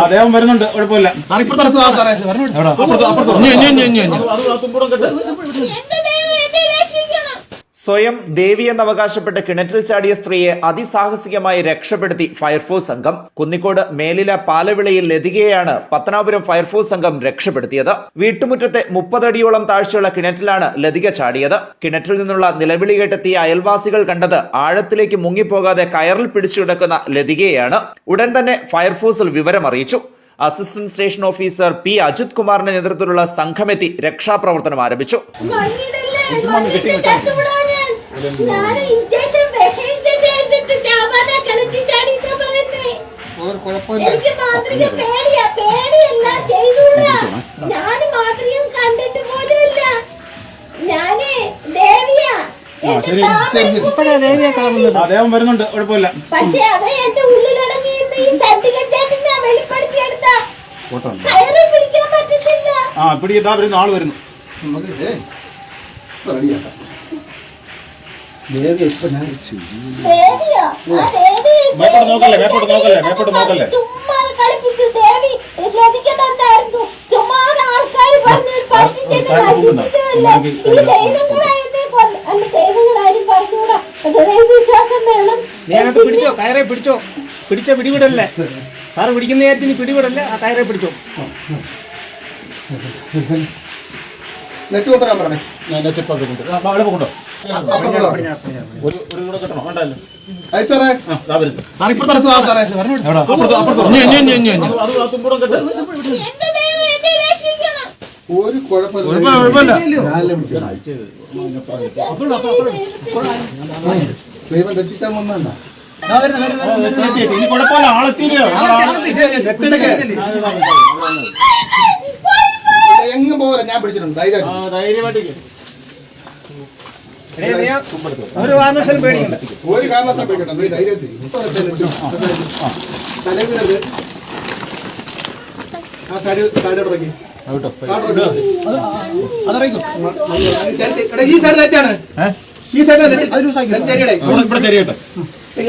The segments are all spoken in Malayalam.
അദ്ദേഹം വരുന്നുണ്ട്, കുഴപ്പമില്ല. സ്വയം ദേവി എന്നവകാശപ്പെട്ട് കിണറ്റിൽ ചാടിയ സ്ത്രീയെ അതിസാഹസികമായി രക്ഷപ്പെടുത്തി ഫയർഫോഴ്സ് സംഘം. കുന്നിക്കോട് മേലില പാലവിളയിൽ ലതികയെയാണ് പത്തനാപുരം ഫയർഫോഴ്സ് സംഘം രക്ഷപ്പെടുത്തിയത്. വീട്ടുമുറ്റത്തെ 30 അടിയോളം താഴ്ചയുള്ള കിണറ്റിലാണ് ലതിക ചാടിയത്. കിണറ്റിൽ നിന്നുള്ള നിലവിളി കേട്ടെത്തിയ അയൽവാസികൾ കണ്ടത് ആഴത്തിലേക്ക് മുങ്ങിപ്പോകാതെ കയറിൽ പിടിച്ചു കിടക്കുന്ന ലതികയെയാണ്. ഉടൻ തന്നെ ഫയർഫോഴ്സിൽ വിവരമറിയിച്ചു. Assistant station officer P Ajith കുമാറിന്റെ നേതൃത്വത്തിലുള്ള സംഘമെത്തി രക്ഷാപ്രവർത്തനം ആരംഭിച്ചു. അദ്ദേഹം വരുന്നുണ്ട്, കുഴപ്പമില്ല. പക്ഷേ അത് എന്റെ ഉള്ളിലടങ്ങിയിരുന്ന ഈ ചട്ടികച്ചാട്ടിനെ വെളിപ്പെടുത്തിയെടുത്ത പിടിക്കാൻ പറ്റുന്നില്ല. പിടിക്കാ വരുന്ന ആള് വരുന്നു. പിടിച്ചോ, കയറെ പിടിച്ചോ, പിടിച്ചോ, പിടിവിടല്ലേ സാറ് പിടിക്കുന്ന കാര്യത്തിന് പിടിവിടല്ലേ, ആ കയറെ പിടിച്ചോ. ഒരു കുഴപ്പമില്ല, ദൈവം രക്ഷിക്കാൻ വന്നണ്ട. എങ്ങും പോലെ ഞാൻ പിടിച്ചിട്ടുണ്ട്. ഒരു കാരണവശാലും പേടിക്കണ്ട. ധൈര്യത്തിൽ തലവിനത് ആ സൈഡോടക്കി ഈ സൈഡ് തെറ്റാണ്. ഈ സൈഡ്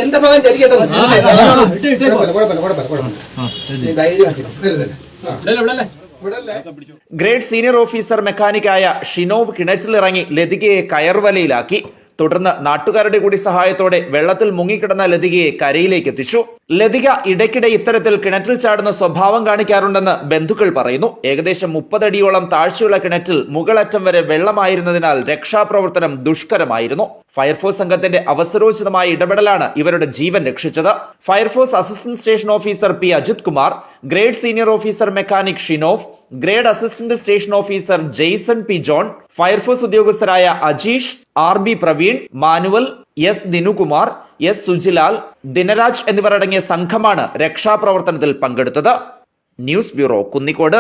എന്റെ ഭാഗം ചരിക്കട്ടെ. ഗ്രേഡ് സീനിയർ ഓഫീസർ മെക്കാനിക്കായ ഷിനോവ് കിണറ്റിലിറങ്ങി ലതികയെ കയർവലയിലാക്കി. തുടർന്ന് നാട്ടുകാരുടെ കൂടി സഹായത്തോടെ വെള്ളത്തിൽ മുങ്ങിക്കിടന്ന ലതികയെ കരയിലേക്ക് എത്തിച്ചു. ലതിക ഇടയ്ക്കിടെ ഇത്തരത്തിൽ കിണറ്റിൽ ചാടുന്ന സ്വഭാവം കാണിക്കാറുണ്ടെന്ന് ബന്ധുക്കൾ പറയുന്നു. ഏകദേശം 30 അടിയോളം താഴ്ചയുള്ള കിണറ്റിൽ മുകളറ്റം വരെ വെള്ളമായിരുന്നതിനാൽ രക്ഷാപ്രവർത്തനം ദുഷ്കരമായിരുന്നു. ഫയർഫോഴ്സ് സംഘത്തിന്റെ അവസരോചിതമായ ഇടപെടലാണ് ഇവരുടെ ജീവൻ രക്ഷിച്ചത്. Fire force assistant station officer P Ajith Kumar, grade senior officer mechanic Shinov, grade assistant station officer Jaison P John, fire force ഉദ്യോഗസ്ഥരായ Ajeesh, R B Praveen, Manuel, S Dinukumar, S Sujilal, Dinaraj എന്നിവരടങ്ങിയ സംഘമാണ് രക്ഷാപ്രവർത്തനത്തിൽ പങ്കെടുത്തത്. News bureau, Kunnicode.